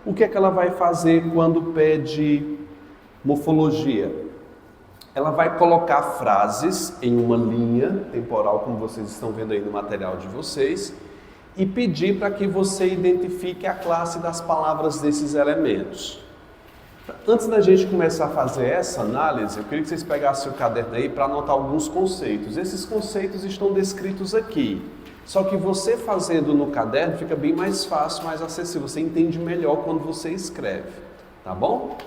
O que é que ela vai fazer quando pede morfologia? Ela vai colocar frases em uma linha temporal, como vocês estão vendo aí no material de vocês, e pedir para que você identifique a classe das palavras desses elementos. Antes da gente começar a fazer essa análise, eu queria que vocês pegassem o caderno aí para anotar alguns conceitos. Esses conceitos estão descritos aqui. Só que você fazendo no caderno fica bem mais fácil, mais acessível. Você entende melhor quando você escreve, tá bom?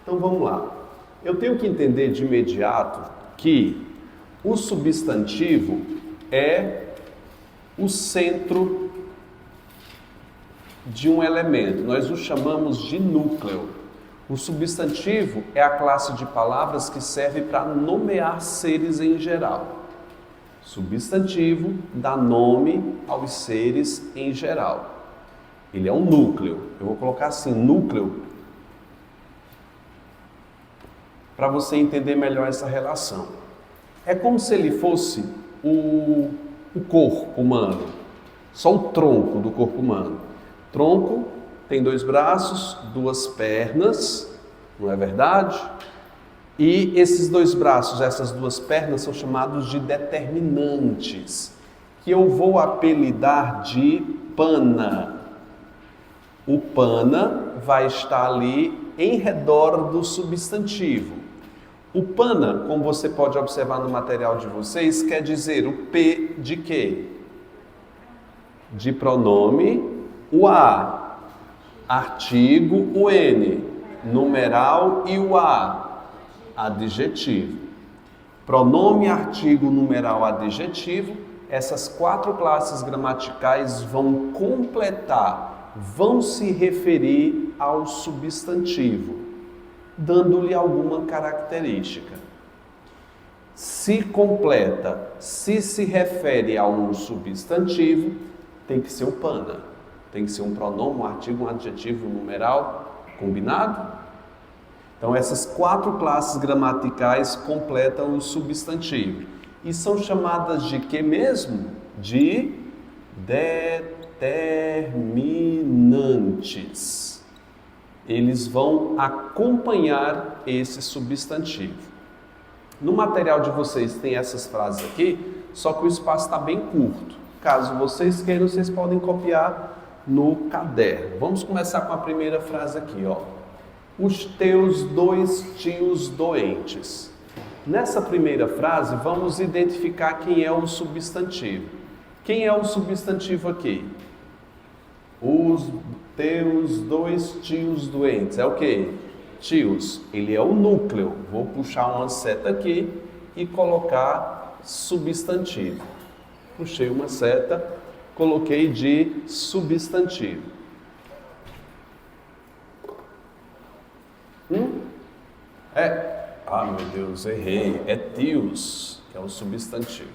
Então vamos lá. Eu tenho que entender de imediato que o substantivo é o centro de um elemento. Nós o chamamos de núcleo. O substantivo é a classe de palavras que serve para nomear seres em geral. Substantivo dá nome aos seres em geral. Ele é um núcleo. Eu vou colocar assim, núcleo, para você entender melhor essa relação. É como se ele fosse o corpo humano, só o tronco do corpo humano. Tronco tem 2 braços, 2 pernas, não é verdade? E esses 2 braços, essas 2 pernas são chamados de determinantes, que eu vou apelidar de pana. O pana vai estar ali em redor do substantivo. O pana, como você pode observar no material de vocês, quer dizer o P de quê? De pronome, o A, artigo, o N, numeral e o A, adjetivo. Pronome, artigo, numeral, adjetivo, essas 4 classes gramaticais vão completar, vão se referir ao substantivo, dando-lhe alguma característica. Se completa, se refere a um substantivo, tem que ser o pana. Tem que ser um pronome, um artigo, um adjetivo, um numeral, combinado? Então essas 4 classes gramaticais completam o substantivo. E são chamadas de quê mesmo? De determinantes. Eles vão acompanhar esse substantivo. No material de vocês tem essas frases aqui, só que o espaço está bem curto. Caso vocês queiram, vocês podem copiar no caderno. Vamos começar com a primeira frase aqui, ó. Os teus 2 tios doentes. Nessa primeira frase, vamos identificar quem é o substantivo. Quem é o substantivo aqui? Os teus 2 tios doentes. É o quê? Tios. Ele é o núcleo. Vou puxar uma seta aqui e colocar substantivo. Puxei uma seta, coloquei de substantivo. Meu Deus, errei. É tios, que é o substantivo.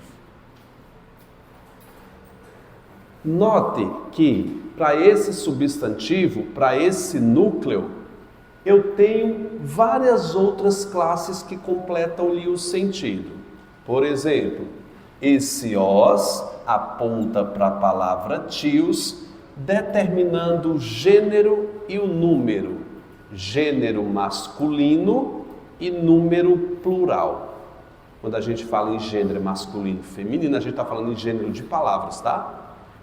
Note que para esse substantivo, para esse núcleo, eu tenho várias outras classes que completam-lhe o sentido. Por exemplo, esse os aponta para a palavra tios, determinando o gênero e o número. Gênero masculino e número plural. Quando a gente fala em gênero masculino e feminino, a gente está falando em gênero de palavras, tá?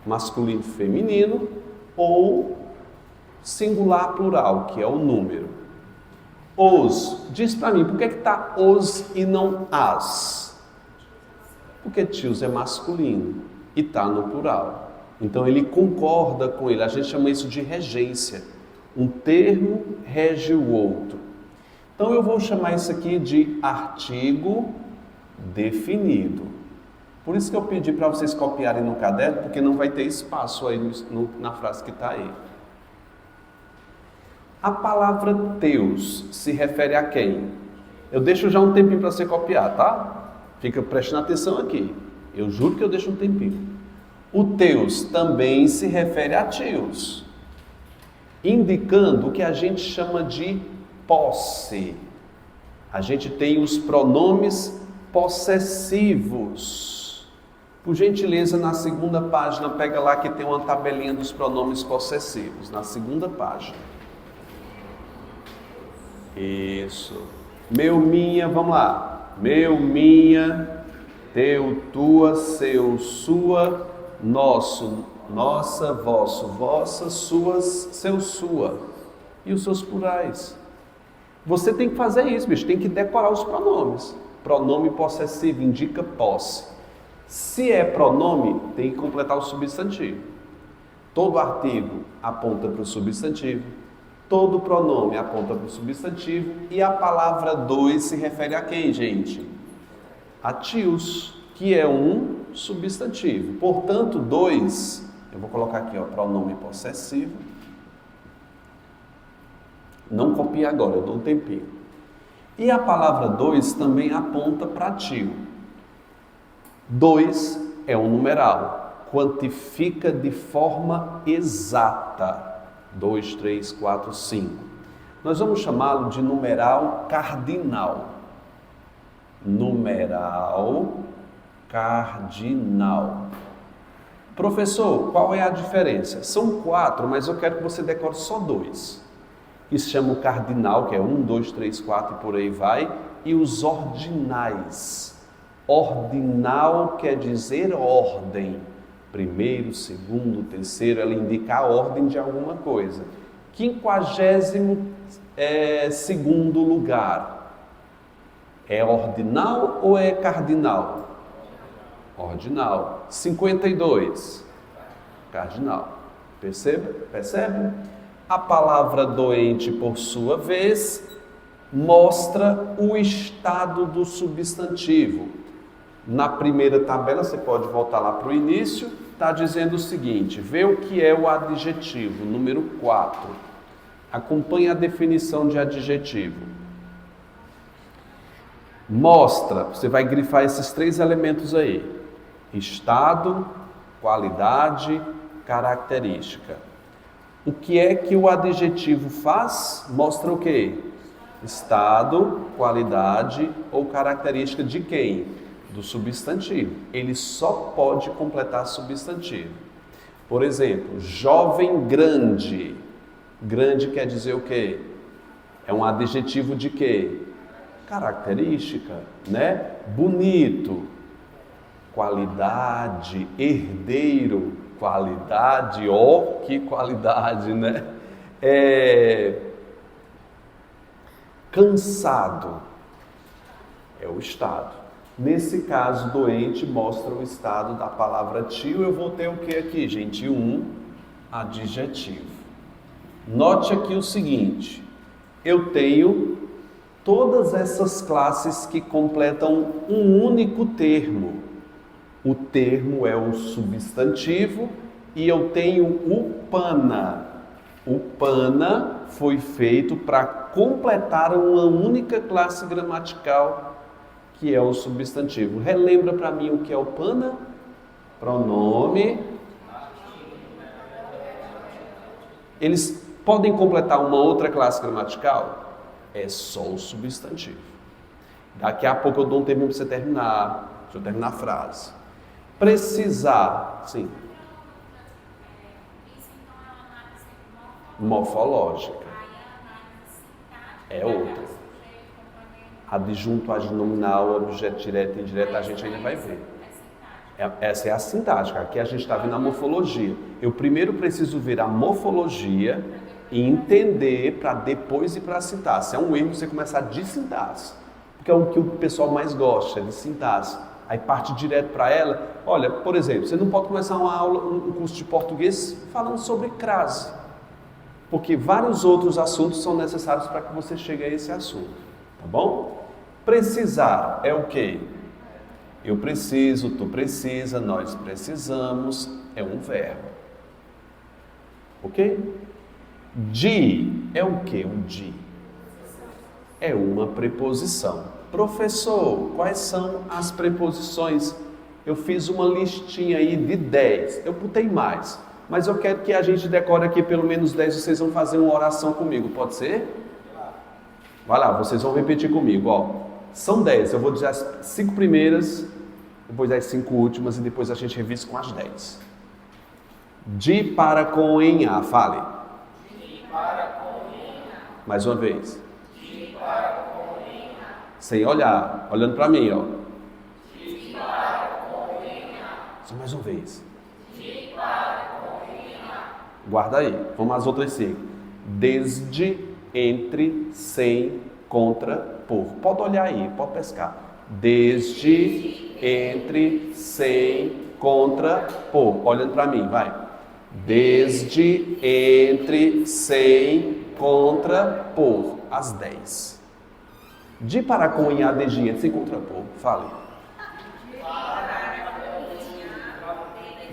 Masculino e feminino ou singular plural, que é o número. Os, diz para mim, por que está os e não as? Porque tios é masculino e está no plural. Então ele concorda com ele, a gente chama isso de regência. Um termo rege o outro. Então eu vou chamar isso aqui de artigo definido. Por isso que eu pedi para vocês copiarem no caderno, porque não vai ter espaço aí na frase que está aí. A palavra teus se refere a quem? Eu deixo já um tempinho para você copiar, tá? Fica prestando atenção aqui. Eu juro que eu deixo um tempinho. O teus também se refere a tios, indicando o que a gente chama de posse. A gente tem os pronomes possessivos. Por gentileza, na segunda página, pega lá que tem uma tabelinha dos pronomes possessivos, na segunda página. Isso. Meu, minha, vamos lá. Meu, minha, teu, tua, seu, sua, nosso, nossa, vosso, vossa, suas, seu, sua. E os seus plurais. Você tem que fazer isso, bicho. Tem que decorar os pronomes. Pronome possessivo indica posse. Se é pronome, tem que completar o substantivo. Todo artigo aponta para o substantivo. Todo pronome aponta para o substantivo. E a palavra dois se refere a quem, gente? A tios, que é um substantivo. Portanto, dois, eu vou colocar aqui, ó, pronome possessivo. Não copie agora, eu dou um tempinho. E a palavra dois também aponta para tio. Dois é um numeral, quantifica de forma exata. 2, 3, 4, 5. Nós vamos chamá-lo de numeral cardinal. Numeral cardinal. Professor, qual é a diferença? São 4, mas eu quero que você decore só 2. Que se chama o cardinal, que é 1, 2, 3, 4 e por aí vai. E os ordinais. Ordinal quer dizer ordem. Primeiro, segundo, terceiro, ela indica a ordem de alguma coisa. 52º lugar. É ordinal ou é cardinal? Ordinal. 52. Cardinal. Percebe? A palavra doente, por sua vez, mostra o estado do substantivo. Na primeira tabela, você pode voltar lá para o início, está dizendo o seguinte, vê o que é o adjetivo, número 4. Acompanhe a definição de adjetivo. Mostra, você vai grifar esses 3 elementos aí. Estado, qualidade, característica. O que é que o adjetivo faz? Mostra o quê? Estado, qualidade ou característica de quem? Do substantivo. Ele só pode completar substantivo. Por exemplo, jovem grande. Grande quer dizer o quê? É um adjetivo de quê? Característica, né? Bonito. Qualidade. Herdeiro. Qualidade. Ó, que qualidade, né? Cansado. É o estado. Nesse caso, doente mostra o estado da palavra tio. Eu vou ter o que aqui, gente? Um adjetivo. Note aqui o seguinte. Eu tenho todas essas classes que completam um único termo. O termo é o substantivo e eu tenho o pana. O pana foi feito para completar uma única classe gramatical, que é o substantivo. Relembra para mim o que é o pana? Pronome. Eles podem completar uma outra classe gramatical? É só o substantivo. Daqui a pouco eu dou um tempo para você terminar. Deixa eu terminar a frase. Precisar, sim. Morfológica. É outra. Adjunto, adnominal, objeto direto e indireto, a gente ainda vai ver. Essa é a sintática. Aqui a gente está vendo a morfologia. Eu primeiro preciso ver a morfologia e entender para depois ir para a sintaxe. É um erro você começar de sintaxe, porque é o que o pessoal mais gosta, de sintaxe. Aí parte direto para ela. Olha, por exemplo, você não pode começar uma aula, um curso de português falando sobre crase, porque vários outros assuntos são necessários para que você chegue a esse assunto, tá bom? Precisar é o quê? Eu preciso, tu precisa, nós precisamos, é um verbo, ok? De é o quê? O de é uma preposição. Professor, quais são as preposições? Eu fiz uma listinha aí de 10, eu botei mais, mas eu quero que a gente decore aqui pelo menos 10, vocês vão fazer uma oração comigo, pode ser? Vai lá, vocês vão repetir comigo, ó. São 10, eu vou dizer as 5 primeiras, depois as 5 últimas e depois a gente revisa com as 10. De, para, com, em, a, fale. De, para, com, em, a. Mais uma vez. De, Sem olhar, olhando para mim, ó. Só mais uma vez. Guarda aí, vamos às outras 5. Desde, entre, sem, contra, por. Pode olhar aí, pode pescar. Desde, entre, sem, contra, por. Olhando para mim, vai. Desde, entre, sem, contra, por. Às 10. De, para, com, em, a, desde, entre, sem, contra, por. Fale.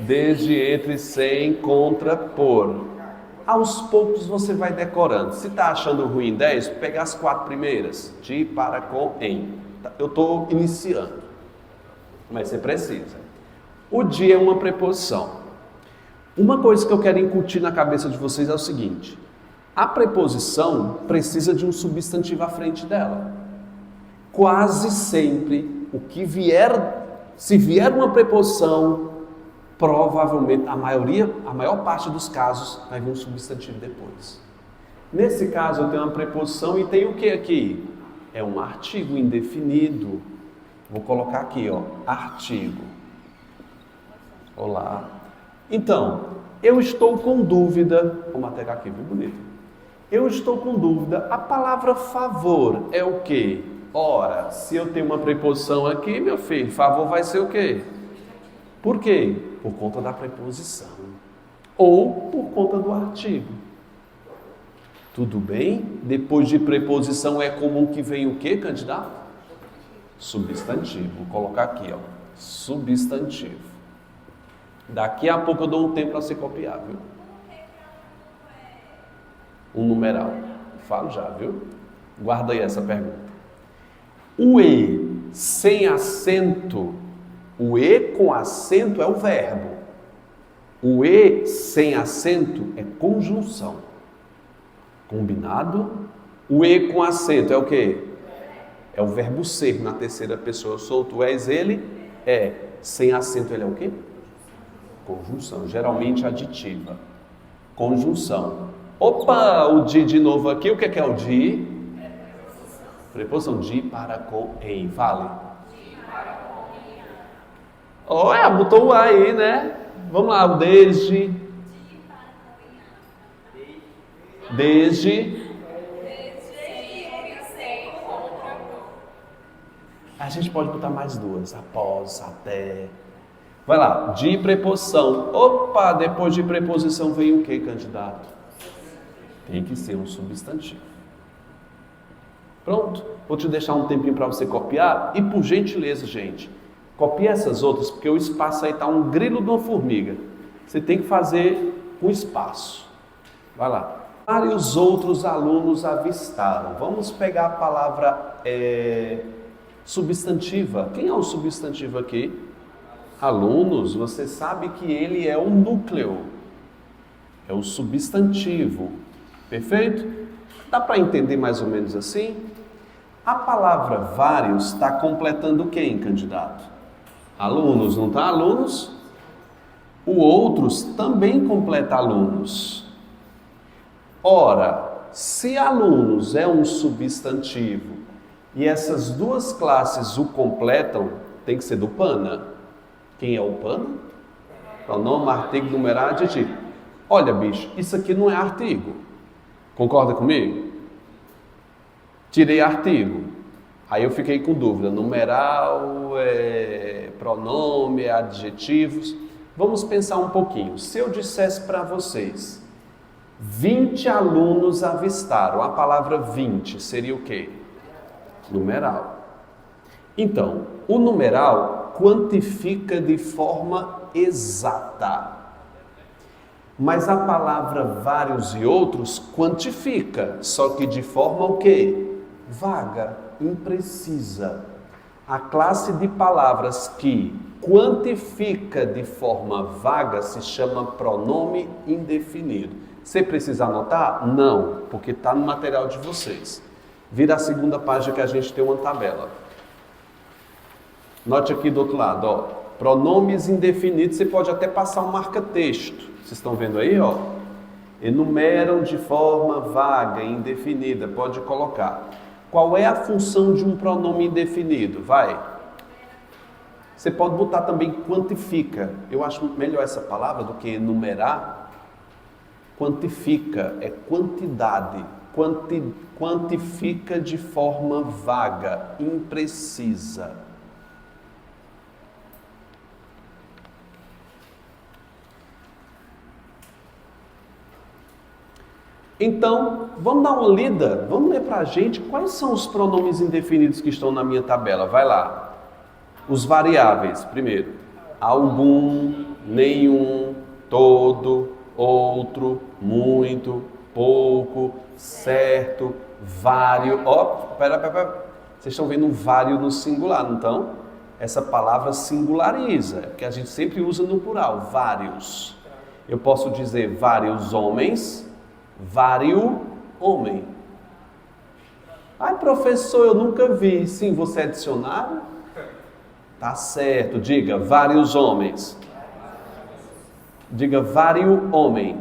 Desde, entre, sem, contra, por. Aos poucos você vai decorando. Se está achando ruim 10, pega as 4 primeiras. De, para, com, em. Eu estou iniciando. Mas você precisa. O de é uma preposição. Uma coisa que eu quero incutir na cabeça de vocês é o seguinte. A preposição precisa de um substantivo à frente dela. Quase sempre, o que vier, se vier uma preposição, provavelmente, a maior parte dos casos, vai vir um substantivo depois. Nesse caso, eu tenho uma preposição e tem o que aqui? É um artigo indefinido. Vou colocar aqui, ó, artigo. Olá. Então, eu estou com dúvida. Vou pegar aqui, viu, bonito? Eu estou com dúvida. A palavra favor é o quê? Ora, se eu tenho uma preposição aqui, meu filho, favor vai ser o quê? Por quê? Por conta da preposição. Ou por conta do artigo. Tudo bem? Depois de preposição é comum que venha o quê, candidato? Substantivo. Vou colocar aqui, ó. Substantivo. Daqui a pouco eu dou um tempo para você copiar, viu? Um numeral. Falo já, viu? Guarda aí essa pergunta. O E sem acento, o E com acento é o verbo. O E sem acento é conjunção. Combinado? O E com acento é o quê? É o verbo ser na terceira pessoa. Eu sou, tu és, ele é. Sem acento ele é o quê? Conjunção, geralmente aditiva. Conjunção. Opa, o de novo aqui. O que é o de? Preposição de, para, com, em. Fale. Olha, botou o A aí, né? Vamos lá, o desde. Desde. A gente pode botar mais duas. Após, até. Vai lá, de preposição. Opa, depois de preposição vem o que, candidato? Tem que ser um substantivo. Pronto, vou te deixar um tempinho para você copiar. E por gentileza, gente, copie essas outras, porque o espaço aí está um grilo de uma formiga. Você tem que fazer com espaço. Vai lá. Vários outros alunos avistaram. Vamos pegar a palavra substantiva. Quem é o substantivo aqui? Alunos, você sabe que ele é o núcleo, é o substantivo, perfeito? Dá para entender mais ou menos assim? A palavra vários está completando quem, candidato? Alunos, não está? Alunos? O outros também completa alunos. Ora, se alunos é um substantivo e essas duas classes o completam, tem que ser do pana. Quem é o pano? Pronome, artigo, numeral, adjetivo. Olha, bicho, isso aqui não é artigo. Concorda comigo? Tirei artigo. Aí eu fiquei com dúvida. Numeral, pronome, adjetivos. Vamos pensar um pouquinho. Se eu dissesse para vocês, 20 alunos avistaram. A palavra 20 seria o quê? Numeral. Então, o numeral quantifica de forma exata. Mas a palavra vários e outros quantifica, só que de forma o quê? Vaga, imprecisa. A classe de palavras que quantifica de forma vaga se chama pronome indefinido. Você precisa anotar? Não, porque está no material de vocês. Vira a segunda página que a gente tem uma tabela. Note aqui do outro lado, ó, pronomes indefinidos, você pode até passar um marca-texto. Vocês estão vendo aí, ó? Enumeram de forma vaga, indefinida, pode colocar. Qual é a função de um pronome indefinido? Vai. Você pode botar também quantifica. Eu acho melhor essa palavra do que enumerar. Quantifica é quantidade. Quantifica de forma vaga, imprecisa. Então, vamos dar uma lida, vamos ler para a gente quais são os pronomes indefinidos que estão na minha tabela. Vai lá. Os variáveis, primeiro. Algum, nenhum, todo, outro, muito, pouco, certo, vário. Ó, pera. Vocês estão vendo um vário no singular, não estão? Essa palavra singulariza, porque a gente sempre usa no plural, vários. Eu posso dizer vários homens, vário homem. Ai, professor, eu nunca vi. Sim, você é dicionário? Tá certo, diga vários homens. Diga vário homem.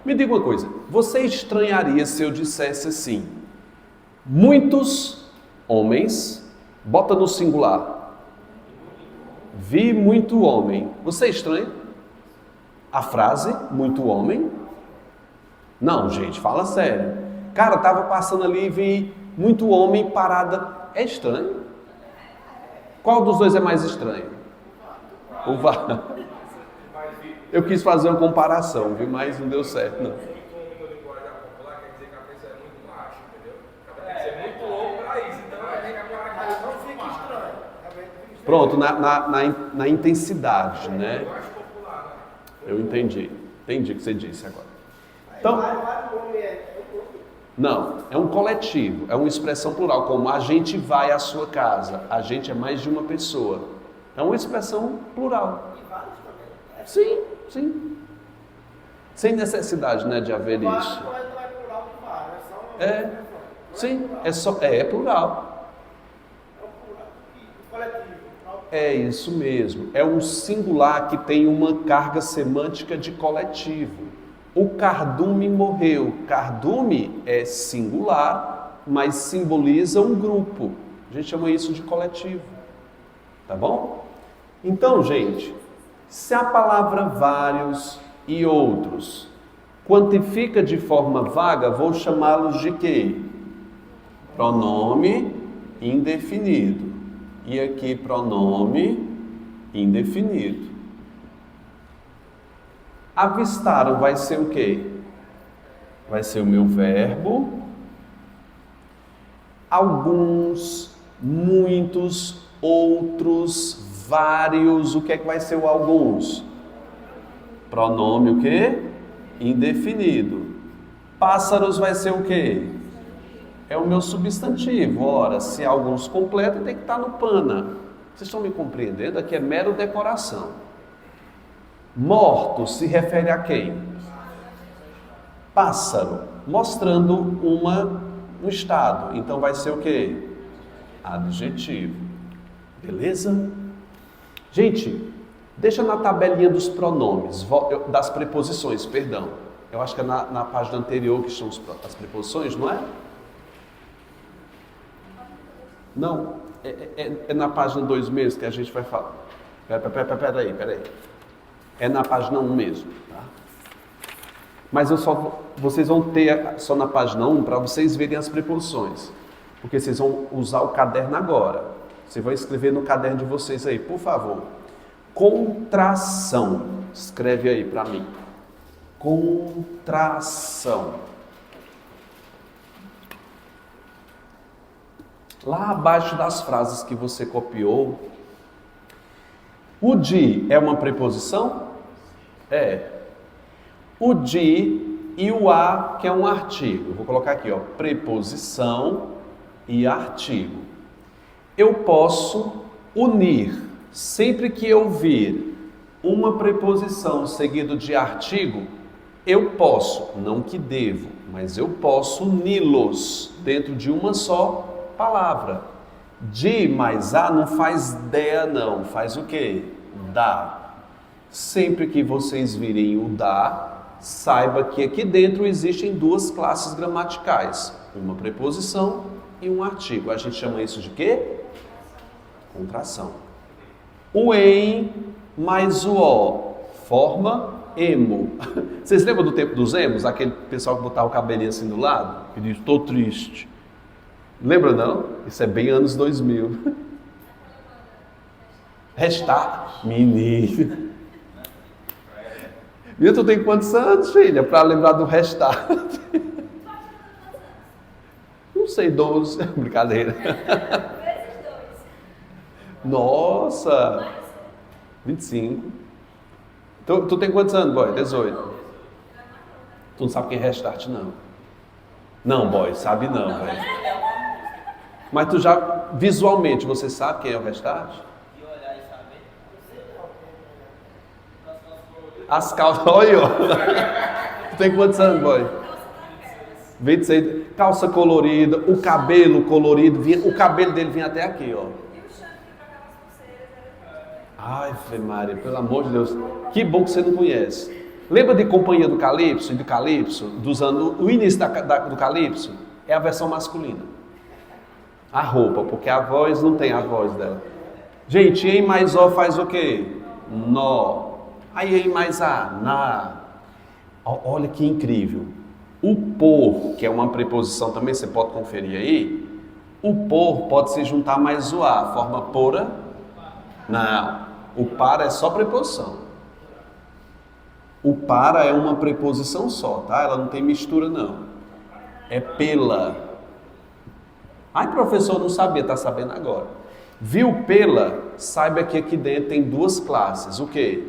Me diga uma coisa, você estranharia se eu dissesse assim, muitos homens, bota no singular, vi muito homem. Você estranha? A frase, muito homem? Não, gente, fala sério. Cara, tava passando ali e vi muito homem parada. É estranho? Qual dos dois é mais estranho? O vário. Eu quis fazer uma comparação, viu? Mas não deu certo, não. Pronto, na intensidade, né? Eu entendi. Entendi o que você disse agora. Então, não, é um coletivo, é uma expressão plural, como a gente vai à sua casa. A gente é mais de uma pessoa. É uma expressão plural. Sim, sim. Sem necessidade, né, de haver isso. Sim, é plural. É isso mesmo. É um singular que tem uma carga semântica de coletivo. O cardume morreu. Cardume é singular, mas simboliza um grupo. A gente chama isso de coletivo. Tá bom? Então, gente, se a palavra vários e outros quantifica de forma vaga, vou chamá-los de quê? Pronome indefinido. E aqui pronome indefinido. Avistaram vai ser o quê? Vai ser o meu verbo. Alguns, muitos, outros, vários. O que é que vai ser o alguns? Pronome o quê? Indefinido. Pássaros vai ser o quê? É o meu substantivo. Ora, se alguns completa, tem que estar no pana. Vocês estão me compreendendo? Aqui é mero decoração. Morto se refere a quem? Pássaro, mostrando um estado. Então vai ser o quê? Adjetivo. Beleza? Gente, deixa na tabelinha dos pronomes, das preposições, perdão. Eu acho que é na página anterior que estão as preposições, não é? Não, é na página 2 mesmo que a gente vai falar. Peraí. É na página 1 mesmo, tá? Mas vocês vão ter só na página 1 para vocês verem as preposições. Porque vocês vão usar o caderno agora. Vocês vão escrever no caderno de vocês aí, por favor. Contração. Escreve aí para mim. Contração. Lá abaixo das frases que você copiou, o de é uma preposição? É. O de e o a, que é um artigo. Vou colocar aqui, ó, preposição e artigo. Eu posso unir, sempre que eu vir uma preposição seguido de artigo, eu posso, não que devo, mas eu posso uni-los dentro de uma só palavra. De mais a não faz dea não, faz o quê? Da. Sempre que vocês virem o da, saiba que aqui dentro existem duas classes gramaticais. Uma preposição e um artigo. A gente chama isso de quê? Contração. O em mais o o forma emo. Vocês lembram do tempo dos emos? Aquele pessoal que botava o cabelinho assim do lado? Que diz, estou triste. Lembra não? Isso é bem anos 2000. Restart. Menino. E tu tem quantos anos, filha? Para lembrar do restart. Não sei, 12. Brincadeira. Nossa. 25. Tu tem quantos anos, boy? 18. Tu não sabe quem é restart, não. Não, boy, sabe não, velho. Mas tu já, visualmente, você sabe quem é o restart? As calças, olha, ó. Tu tem quantos anos, boy? 26. Calça colorida, o cabelo colorido, o cabelo dele vinha até aqui, ó. Ai, Fê Maria, pelo amor de Deus. Que bom que você não conhece. Lembra de Companhia do Calypso e do Calypso? Dos anos, o início do Calypso é a versão masculina. A roupa, porque a voz não tem a voz dela. Gente, em mais ó faz o quê? Nó. Aí em mais a, na. Olha que incrível. O por, que é uma preposição também, você pode conferir aí. O por pode se juntar mais o a, forma pora. Não, o para é só preposição. O para é uma preposição só, tá? Ela não tem mistura não. É pela. Ai, professor, não sabia, tá sabendo agora. Viu pela? Saiba que aqui dentro tem duas classes. O quê?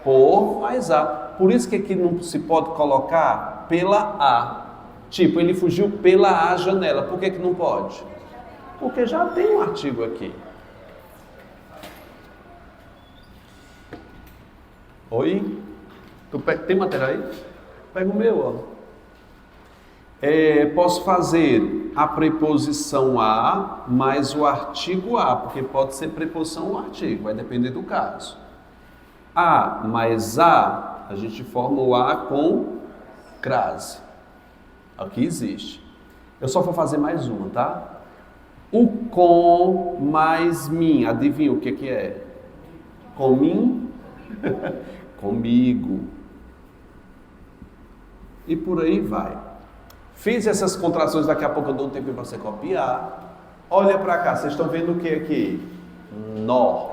Por mais a. Por isso que aqui não se pode colocar pela a. Tipo, ele fugiu pela a janela. Por que não pode? Porque já tem um artigo aqui. Oi? Tem material aí? Pega o meu, ó. Posso fazer a preposição a mais o artigo a, porque pode ser preposição ou artigo, vai depender do caso. A mais a gente forma o a com crase. Aqui existe. Eu só vou fazer mais uma, tá? O com mais mim, adivinha o que é? Com mim? Comigo. E por aí vai. Fiz essas contrações, daqui a pouco eu dou um tempo para você copiar. Olha para cá, vocês estão vendo o que aqui? Nó.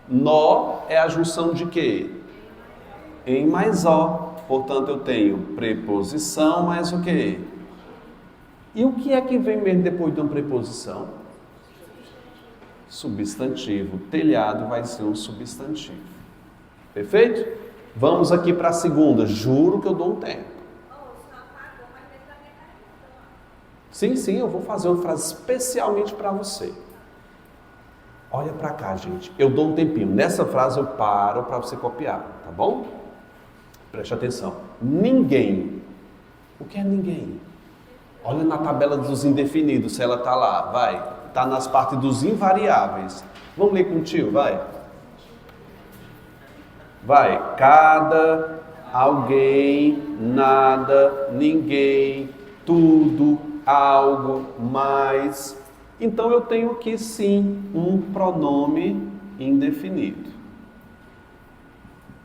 Nó é a junção de quê? Em mais ó. Portanto, eu tenho preposição mais o quê? E o que é que vem mesmo depois de uma preposição? Substantivo. Telhado vai ser um substantivo. Perfeito? Vamos aqui para a segunda. Juro que eu dou um tempo. Sim, eu vou fazer uma frase especialmente para você. Olha para cá, gente. Eu dou um tempinho. Nessa frase eu paro para você copiar, tá bom? Preste atenção. Ninguém. O que é ninguém? Olha na tabela dos indefinidos, se ela está lá. Vai. Está nas partes dos invariáveis. Vamos ler com o tio, vai. Vai. Cada, alguém, nada, ninguém, tudo, algo, mais. Então eu tenho aqui sim um pronome indefinido.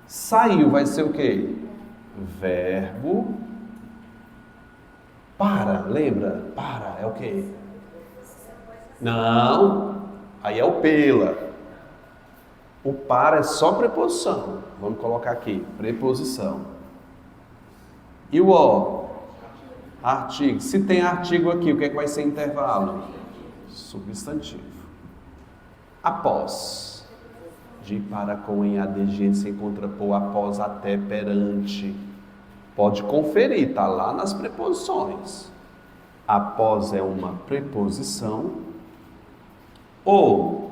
Saiu vai ser o quê? Verbo para, lembra? Para é o quê? Não, aí é o pela. O para é só preposição. Vamos colocar aqui, preposição. E o ó? Artigo. Se tem artigo aqui, o que é que vai ser intervalo? Substantivo. Após. De, para, com, em, adjetivo, se encontra por, após, até, perante. Pode conferir, tá lá nas preposições. Após é uma preposição. O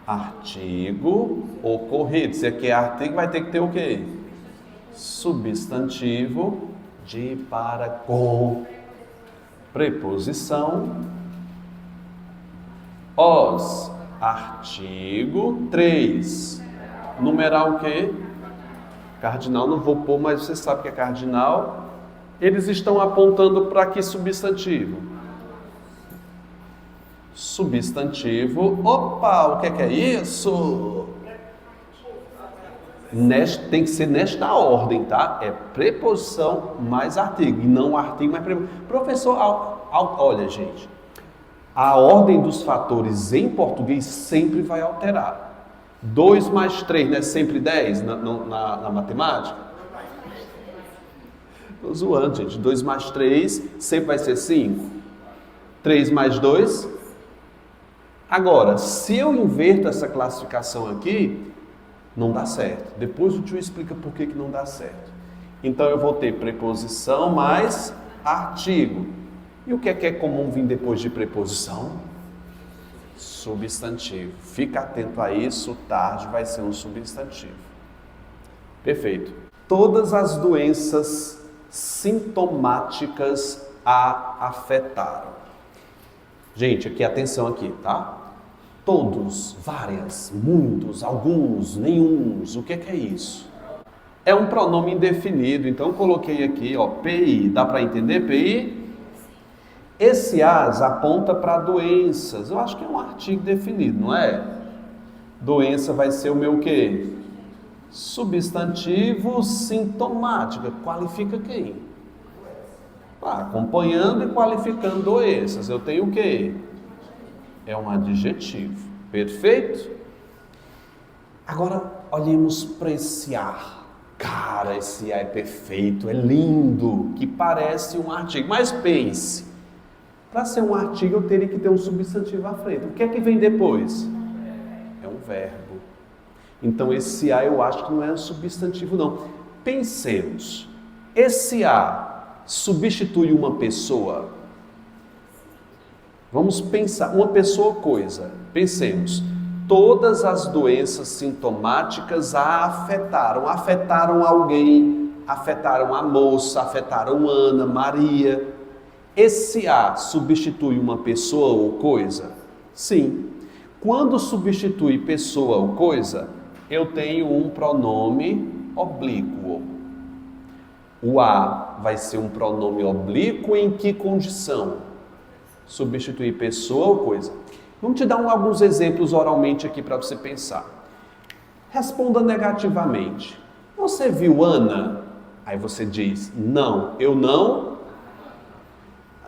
artigo ocorrido. Se aqui é artigo, vai ter que ter o quê? Substantivo. De, para, com, preposição, os, artigo 3, numeral o quê? Cardinal, não vou pôr, mas você sabe que é cardinal. Eles estão apontando para que substantivo? substantivo. Opa, o que é isso? Tem que ser nesta ordem, tá? É preposição mais artigo, e não artigo mais preposição. Professor, olha, gente, a ordem dos fatores em português sempre vai alterar. 2 mais 3 não é sempre 10 na matemática? Estou zoando, gente. 2 mais 3 sempre vai ser 5. 3 mais 2. Agora, se eu inverto essa classificação aqui, não dá certo. Depois o tio explica por que não dá certo. Então eu vou ter preposição mais artigo. E o que é comum vir depois de preposição? Substantivo. Fica atento a isso, tarde vai ser um substantivo. Perfeito. Todas as doenças sintomáticas a afetaram. Gente, aqui atenção aqui, tá? Todos, várias, muitos, alguns, nenhuns. O que é isso? É um pronome indefinido, então eu coloquei aqui, ó, PI. Dá para entender PI? Esse as aponta para doenças. Eu acho que é um artigo definido, não é? Doença vai ser o meu quê? Substantivo sintomática. Qualifica quem? Acompanhando e qualificando doenças. Eu tenho o quê? É um adjetivo. Perfeito? Agora, olhemos para esse ar. Cara, esse ar é perfeito, é lindo, que parece um artigo. Mas pense, para ser um artigo eu teria que ter um substantivo à frente. O que é que vem depois? É um verbo. Então esse a eu acho que não é um substantivo não. Pensemos, esse a substitui uma pessoa? Vamos pensar, uma pessoa ou coisa. Pensemos, todas as doenças sintomáticas a afetaram. Afetaram alguém, afetaram a moça, afetaram Ana, Maria. Esse a substitui uma pessoa ou coisa? Sim. Quando substitui pessoa ou coisa, eu tenho um pronome oblíquo. O a vai ser um pronome oblíquo em que condição? Substituir pessoa ou coisa. Vamos te dar alguns exemplos oralmente aqui para você pensar. Responda negativamente. Você viu Ana? Aí você diz, não, eu não.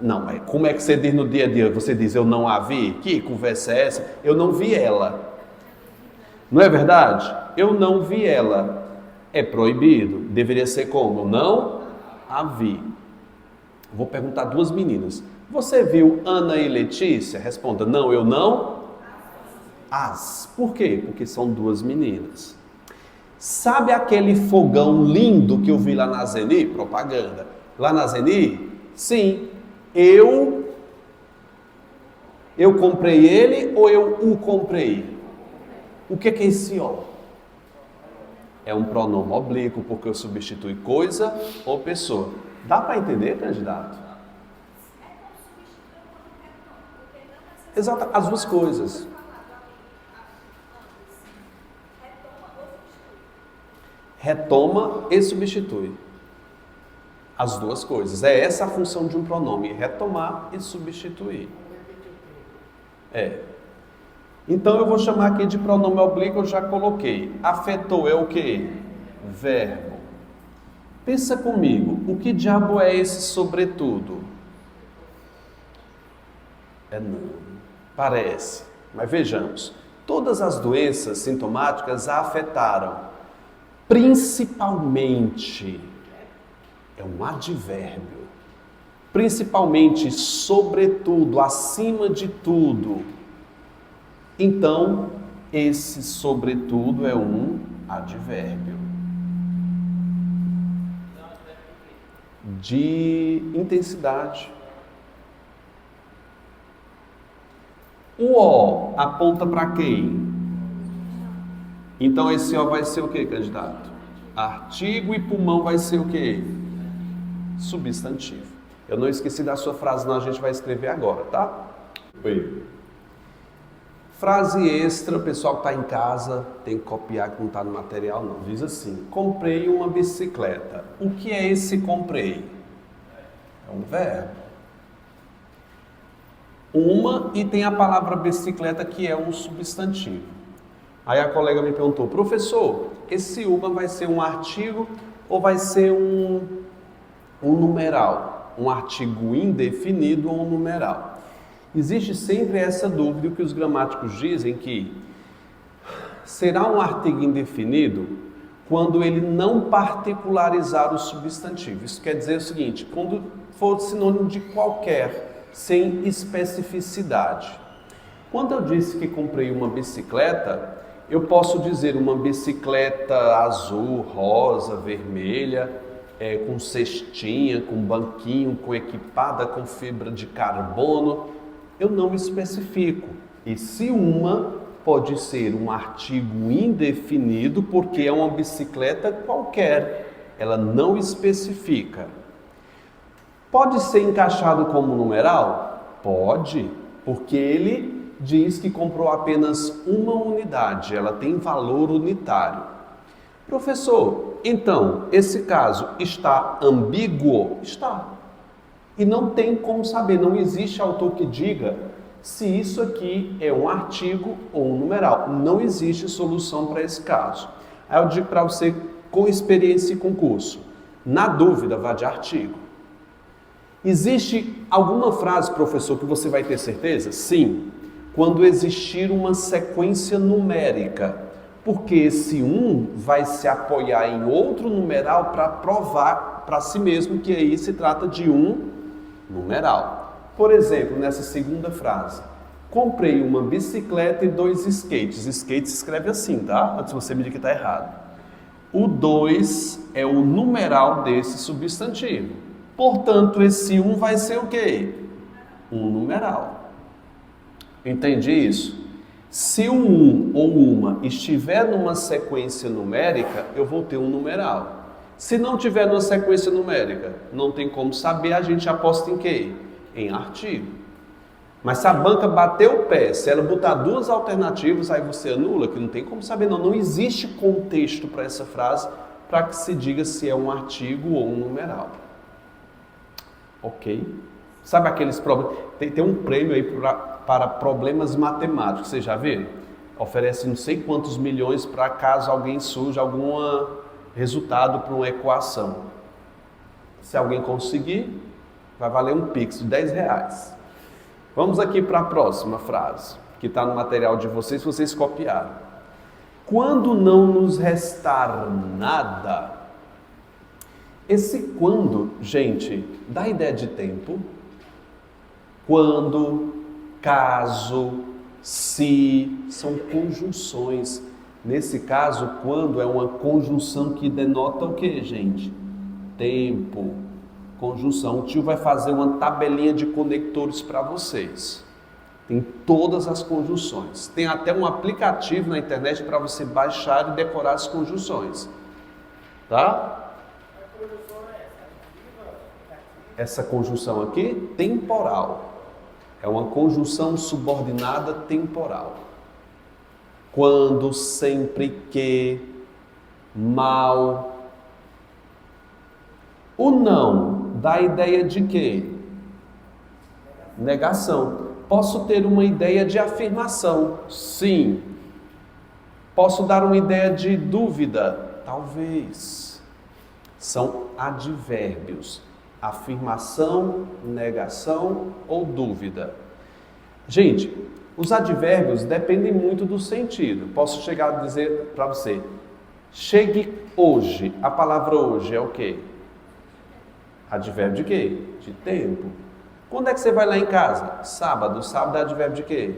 Não, como é que você diz no dia a dia? Você diz, eu não a vi? Que conversa é essa? Eu não vi ela. Não é verdade? Eu não vi ela. É proibido. Deveria ser como? Eu não a vi. Vou perguntar duas meninas. Você viu Ana e Letícia? Responda, não, eu não as. Por quê? Porque são duas meninas. Sabe aquele fogão lindo que eu vi lá na Zeni? Propaganda. Lá na Zeni? Sim. Eu comprei ele ou eu o comprei? O que é esse ó? É um pronome oblíquo porque eu substitui coisa ou pessoa. Dá para entender, candidato? Exato, as duas coisas. Retoma e substitui. As duas coisas. É essa a função de um pronome, retomar e substituir. Então eu vou chamar aqui de pronome oblíquo, eu já coloquei. Afetou é o quê? Verbo. Pensa comigo, o que diabo é esse sobretudo? Não. Parece, mas vejamos, todas as doenças sintomáticas a afetaram, principalmente, é um advérbio, principalmente, sobretudo, acima de tudo. Então, esse sobretudo é um advérbio de intensidade. O O aponta para quem? Então esse O vai ser o que, candidato? Artigo e pulmão vai ser o que? Substantivo. Eu não esqueci da sua frase, não, a gente vai escrever agora, tá? Oi. Frase extra, o pessoal que está em casa tem que copiar que não está no material, não. Diz assim, comprei uma bicicleta. O que é esse comprei? É um verbo. Uma e tem a palavra bicicleta que é um substantivo. Aí a colega me perguntou, professor, esse uma vai ser um artigo ou vai ser um numeral? Um artigo indefinido ou um numeral? Existe sempre essa dúvida, o que os gramáticos dizem que será um artigo indefinido quando ele não particularizar o substantivo. Isso quer dizer o seguinte, quando for sinônimo de qualquer, sem especificidade. Quando eu disse que comprei uma bicicleta, eu posso dizer uma bicicleta azul, rosa, vermelha, com cestinha, com banquinho, com equipada com fibra de carbono. Eu não especifico. E se uma pode ser um artigo indefinido porque é uma bicicleta qualquer, ela não especifica. Pode ser encaixado como numeral? Pode, porque ele diz que comprou apenas uma unidade, ela tem valor unitário. Professor, então, esse caso está ambíguo? Está. E não tem como saber, não existe autor que diga se isso aqui é um artigo ou um numeral. Não existe solução para esse caso. Aí eu digo para você, com experiência e concurso, na dúvida, vá de artigo. Existe alguma frase, professor, que você vai ter certeza? Sim, quando existir uma sequência numérica, porque esse vai se apoiar em outro numeral para provar para si mesmo que aí se trata de um numeral. Por exemplo, nessa segunda frase, comprei uma bicicleta e 2 skates. Skate se escreve assim, tá? Antes você me diga que está errado. O 2 é o numeral desse substantivo. Portanto, esse vai ser o quê? Um numeral. Entendi isso? Se o ou uma estiver numa sequência numérica, eu vou ter um numeral. Se não tiver numa sequência numérica, não tem como saber, a gente aposta em quê? Em artigo. Mas se a banca bater o pé, se ela botar 2 alternativas, aí você anula, que não tem como saber não. Não existe contexto para essa frase para que se diga se é um artigo ou um numeral. Ok? Sabe aqueles problemas? Tem um prêmio aí para problemas matemáticos, você já viu? Oferece não sei quantos milhões para caso alguém surja algum resultado para uma equação. Se alguém conseguir, vai valer um Pix de R$10. Vamos aqui para a próxima frase, que está no material de vocês copiaram. Quando não nos restar nada. Esse quando, gente, dá ideia de tempo. Quando, caso, se, são conjunções. Nesse caso, quando é uma conjunção que denota o que, gente? Tempo. Conjunção. O tio vai fazer uma tabelinha de conectores para vocês. Tem todas as conjunções. Tem até um aplicativo na internet para você baixar e decorar as conjunções. Tá? Essa conjunção aqui, temporal. É uma conjunção subordinada temporal. Quando, sempre que, mal. O não dá ideia de quê? Negação. Posso ter uma ideia de afirmação? Sim. Posso dar uma ideia de dúvida? Talvez. São advérbios. Afirmação, negação ou dúvida. Gente, os advérbios dependem muito do sentido. Posso chegar a dizer para você, chegue hoje. A palavra hoje é o quê? Advérbio de quê? De tempo. Quando é que você vai lá em casa? Sábado. Sábado é advérbio de quê?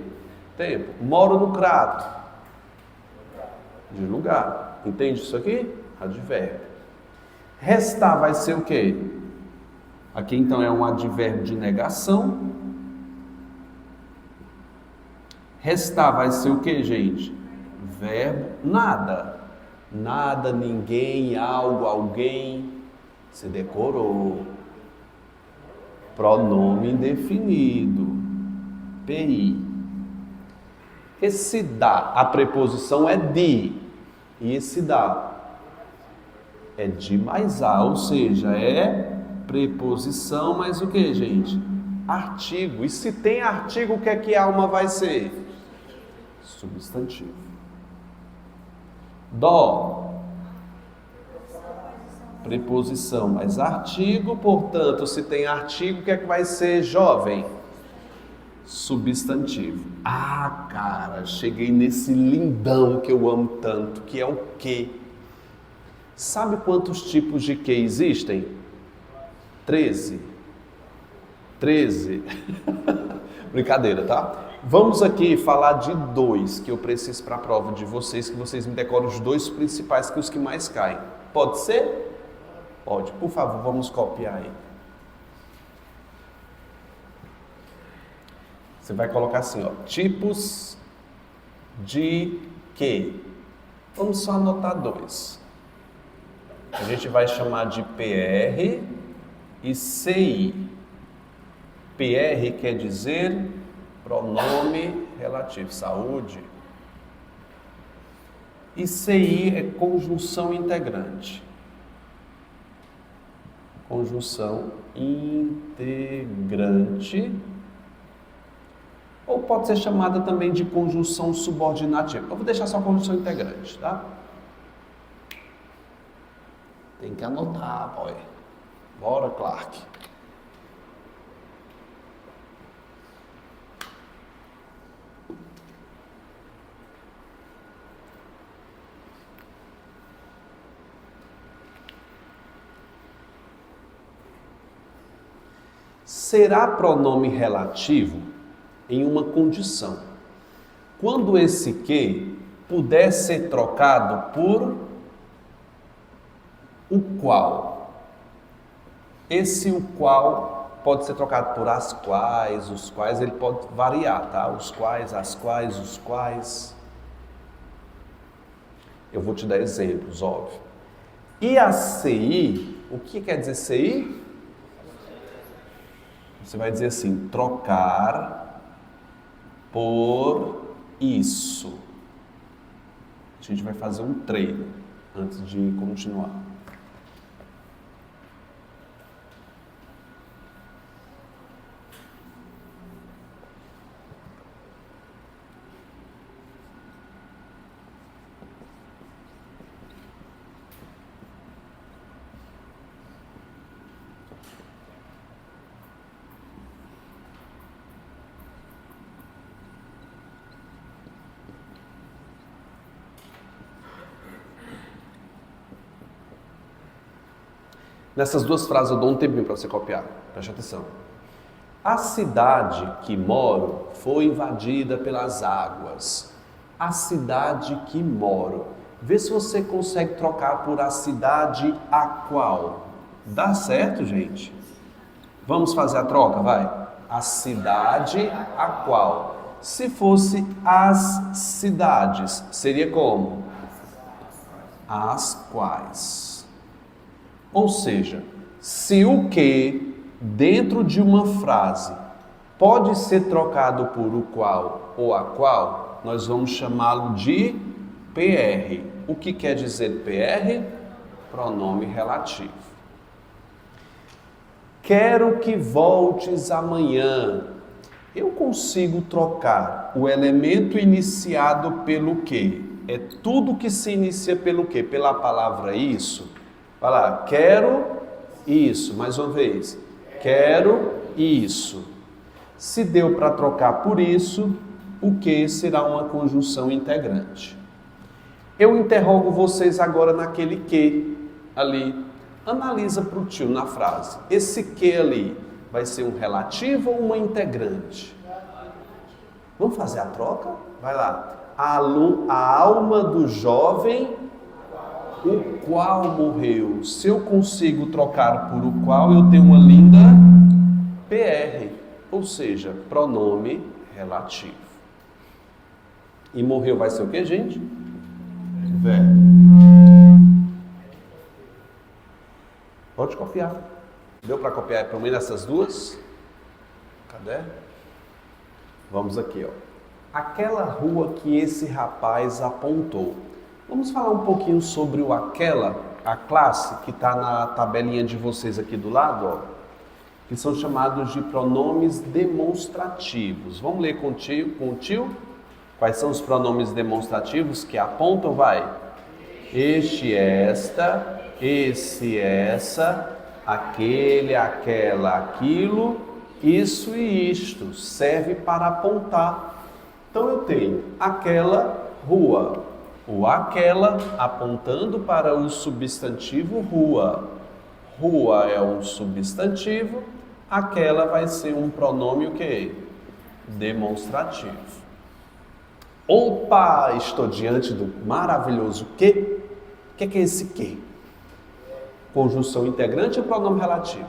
Tempo. Moro no crato. De lugar. Entende isso aqui? Advérbio. Restar vai ser o quê? Aqui então é um advérbio de negação. Restar vai ser o quê, gente? Verbo nada. Nada, ninguém, algo, alguém. Você decorou. Pronome indefinido. PI. Esse dá, a preposição é de. E esse dá é de mais a, ou seja, é preposição mais o que, gente? artigo. E se tem artigo, o que é que alma vai ser? Substantivo. Dó, preposição, mas artigo, portanto, se tem artigo, o que é que vai ser, jovem? Substantivo. Ah, cara, cheguei nesse lindão que eu amo tanto, que é o que? Sabe quantos tipos de que existem? 13. 13. Brincadeira, tá? Vamos aqui falar de 2 que eu preciso para a prova de vocês, que vocês me decoram os 2 principais, que os que mais caem. Pode ser? Pode. Por favor, vamos copiar aí. Você vai colocar assim, ó, tipos de que. Vamos só anotar 2. A gente vai chamar de PR e CI. PR quer dizer pronome relativo, saúde. E CI é conjunção integrante. Conjunção integrante. Ou pode ser chamada também de conjunção subordinativa. Eu vou deixar só conjunção integrante, tá? Tem que anotar, boy. Bora, Clark. Será pronome relativo em uma condição. Quando esse que puder ser trocado por o qual. Esse o qual pode ser trocado por as quais, os quais, ele pode variar, tá? Os quais, as quais, os quais. Eu vou te dar exemplos, óbvio. E a CI, o que quer dizer CI? Você vai dizer assim, trocar por isso. A gente vai fazer um treino antes de continuar. Nessas 2 frases eu dou um tempinho para você copiar. Preste atenção. A cidade que moro foi invadida pelas águas. A cidade que moro. Vê se você consegue trocar por a cidade a qual. Dá certo, gente? Vamos fazer a troca, vai? A cidade a qual. Se fosse as cidades, seria como? As quais. Ou seja, se o que dentro de uma frase pode ser trocado por o qual ou a qual, nós vamos chamá-lo de PR. O que quer dizer PR? Pronome relativo. Quero que voltes amanhã. Eu consigo trocar o elemento iniciado pelo que? É tudo que se inicia pelo que? Pela palavra isso. Vai lá, quero isso, mais uma vez, quero isso. Se deu para trocar por isso, o que será uma conjunção integrante. Eu interrogo vocês agora naquele que ali. Analisa para o tio na frase. Esse que ali vai ser um relativo ou uma integrante? Vamos fazer a troca? Vai lá. A alma do jovem o qual morreu. Se eu consigo trocar por o qual, eu tenho uma linda PR, ou seja, pronome relativo. E morreu vai ser o que, gente? Verbo. Pode copiar. Deu para copiar para mim nessas 2? Cadê? Vamos aqui, ó. Aquela rua que esse rapaz apontou. Vamos falar um pouquinho sobre o aquela, a classe que está na tabelinha de vocês aqui do lado, ó. que são chamados de pronomes demonstrativos. Vamos ler com o tio? Quais são os pronomes demonstrativos que apontam? Vai. Este, esta, esse, essa, aquele, aquela, aquilo, isso e isto. Serve para apontar. Então eu tenho aquela rua. O aquela apontando para o substantivo rua. Rua é um substantivo, aquela vai ser um pronome o quê? Demonstrativo. Opa, estou diante do maravilhoso que. O que é esse que? Conjunção integrante ou pronome relativo?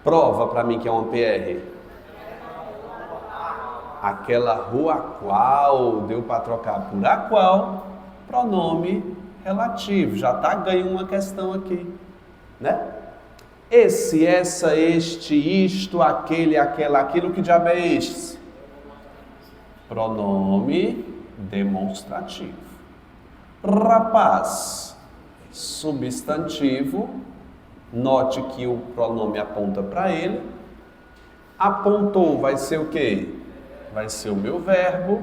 Prova para mim que é uma PR. Aquela rua a qual, deu para trocar por a qual, pronome relativo. Já está ganhando uma questão aqui, né? Esse, essa, este, isto, aquele, aquela, aquilo, que diabo é este? Pronome demonstrativo. Rapaz, substantivo. Note que o pronome aponta para ele. Apontou vai ser o quê? Vai ser o meu verbo.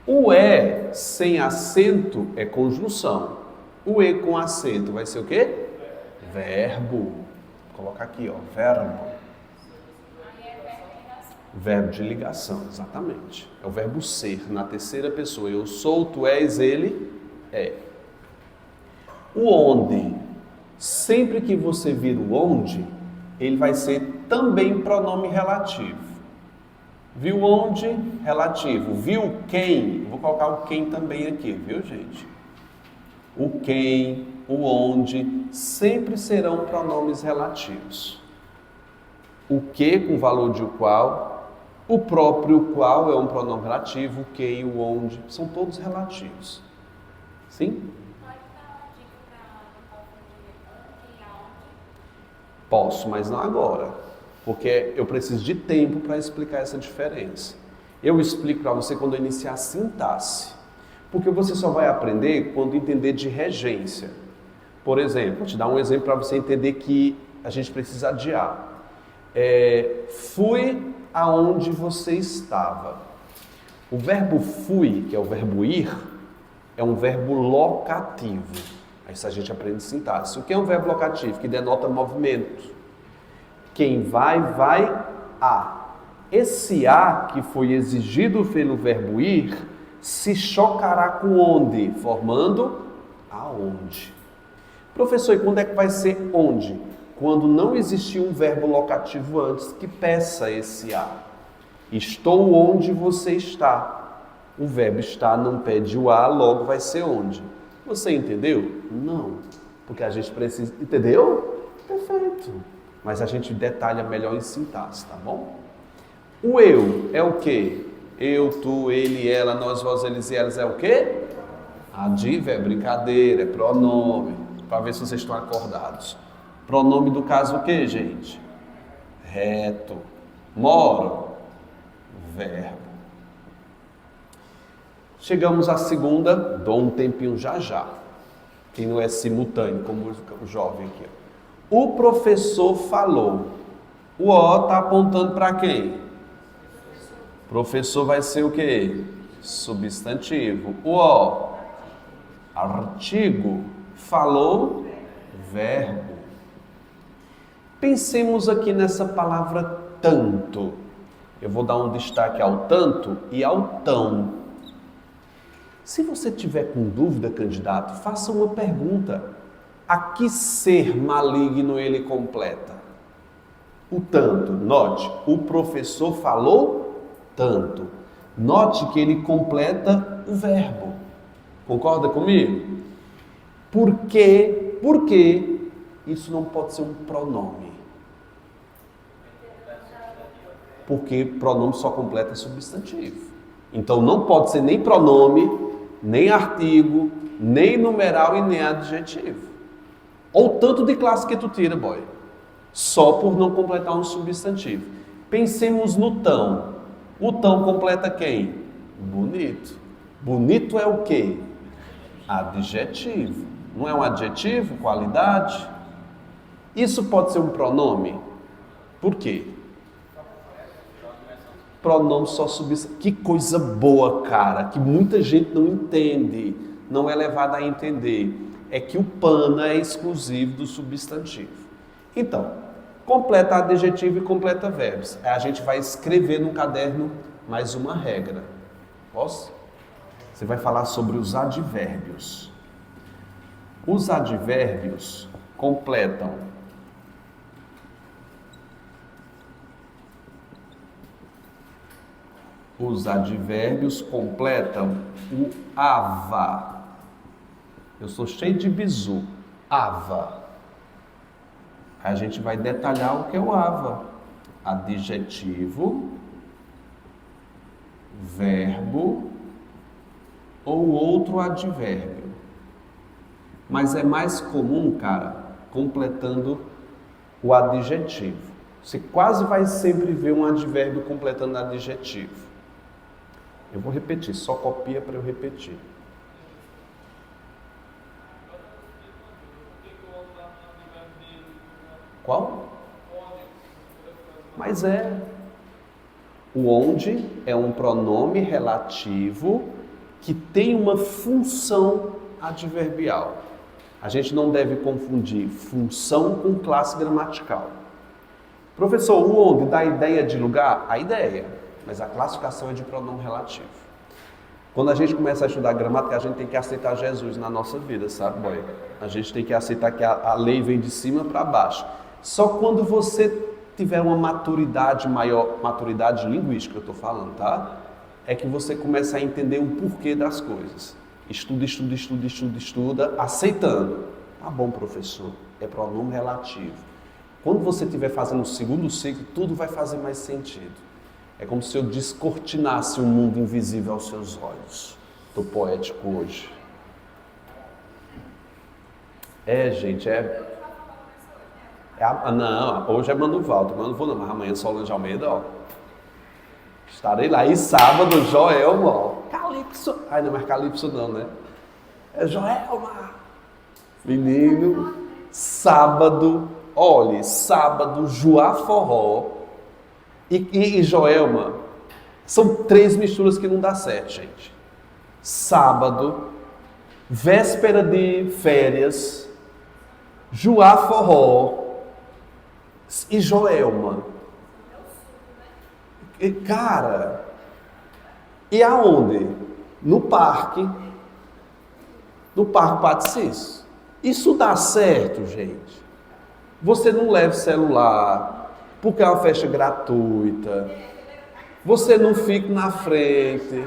O E sem acento é conjunção. O E com acento vai ser o quê? Verbo. Vou colocar aqui, ó, verbo. Verbo de ligação, exatamente. É o verbo ser, na terceira pessoa. Eu sou, tu és, ele é. O onde. Sempre que você vir o onde, ele vai ser também pronome relativo. Viu onde? Relativo. Viu quem? Vou colocar o quem também aqui, viu, gente? O quem, o onde, sempre serão pronomes relativos. O que com valor de o qual, o próprio qual é um pronome relativo, o quem, o onde, são todos relativos. Sim? Posso, mas não agora. Porque eu preciso de tempo para explicar essa diferença. Eu explico para você quando eu iniciar a sintaxe. Porque você só vai aprender quando entender de regência. Por exemplo, vou te dar um exemplo para você entender que a gente precisa adiar. Fui aonde você estava. O verbo fui, que é o verbo ir, é um verbo locativo. Aí a gente aprende sintaxe. O que é um verbo locativo? Que denota movimento. Quem vai, vai a. Esse a que foi exigido pelo verbo ir se chocará com onde? Formando aonde. Professor, e quando é que vai ser onde? Quando não existir um verbo locativo antes que peça esse a. Estou onde você está. O verbo estar não pede o a, logo vai ser onde. Você entendeu? Não. Porque a gente precisa... Entendeu? Perfeito. Mas a gente detalha melhor em sintaxe, tá bom? O eu é o quê? Eu, tu, ele, ela, nós, vós, eles e elas é o quê? Advérbio, é brincadeira, é pronome. Para ver se vocês estão acordados. Pronome do caso o quê, gente? Reto. Moro. Verbo. Chegamos à segunda, dou um tempinho já. Que não é simultâneo, como o jovem aqui, ó. O professor falou. O O está apontando para quem? Professor vai ser o quê? Substantivo. O O, artigo. Falou, verbo. Pensemos aqui nessa palavra tanto. Eu vou dar um destaque ao tanto e ao tão. Se você tiver com dúvida, candidato, faça uma pergunta. A que ser maligno ele completa? O tanto. Note, o professor falou tanto. Note que ele completa o verbo. Concorda comigo? Por quê? Porque isso não pode ser um pronome. Porque pronome só completa substantivo. Então não pode ser nem pronome, nem artigo, nem numeral e nem adjetivo. Ou tanto de classe que tu tira, boy. Só por não completar um substantivo. Pensemos no tão. O tão completa quem? Bonito. Bonito é o quê? Adjetivo. Não é um adjetivo? Qualidade? Isso pode ser um pronome? Por quê? Pronome só substantivo. Que coisa boa, cara, que muita gente não entende, não é levada a entender. É que o pana é exclusivo do substantivo. Então, completa adjetivo e completa verbos. A gente vai escrever no caderno mais uma regra. Posso? Você vai falar sobre os advérbios. Os advérbios completam o ava. Eu sou cheio de bizu. Ava. Aí a gente vai detalhar o que é o ava. Adjetivo, verbo ou outro advérbio. Mas é mais comum, cara, completando o adjetivo. Você quase vai sempre ver um advérbio completando adjetivo. Eu vou repetir, só copia para eu repetir. Qual? Mas o onde é um pronome relativo que tem uma função adverbial. A gente não deve confundir função com classe gramatical. Professor, o onde dá ideia de lugar? A ideia, mas a classificação é de pronome relativo. Quando a gente começa a estudar gramática, a gente tem que aceitar Jesus na nossa vida, sabe, boy? A gente tem que aceitar que a lei vem de cima para baixo. Só quando você tiver uma maturidade maior, maturidade linguística, eu estou falando, tá? É que você começa a entender o porquê das coisas. Estuda, aceitando. Tá bom, professor, é pronome relativo. Quando você estiver fazendo o segundo ciclo, tudo vai fazer mais sentido. É como se eu descortinasse um mundo invisível aos seus olhos. Estou poético hoje. Gente, não, hoje é Mano Valdo, mas amanhã Solange Almeida, ó. Estarei lá. E sábado, Joelma, ó. Calypso. Ai, não é Calypso não, né? É Joelma. Menino, sábado, olhe, sábado, Joá Forró e Joelma. São 3 misturas que não dá certo, gente. Sábado, véspera de férias, Joá Forró e Joelma. E, cara, e aonde? No Parque Patricis. Isso dá certo, gente. Você não leva celular, porque é uma festa gratuita. Você não fica na frente.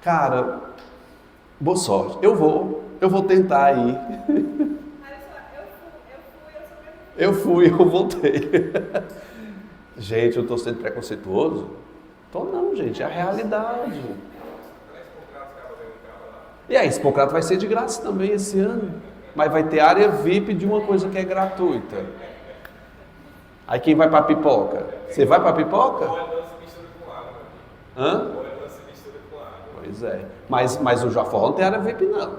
Cara, boa sorte. Eu vou tentar ir. Eu voltei. Gente, eu estou sendo preconceituoso? Tô não, gente, é a realidade. E aí, Expocrato vai ser de graça também esse ano. Mas vai ter área VIP de uma coisa que é gratuita. Aí quem vai pra pipoca? Você vai pra pipoca? Hã? Pois é. Mas o Jaforró não tem área VIP não.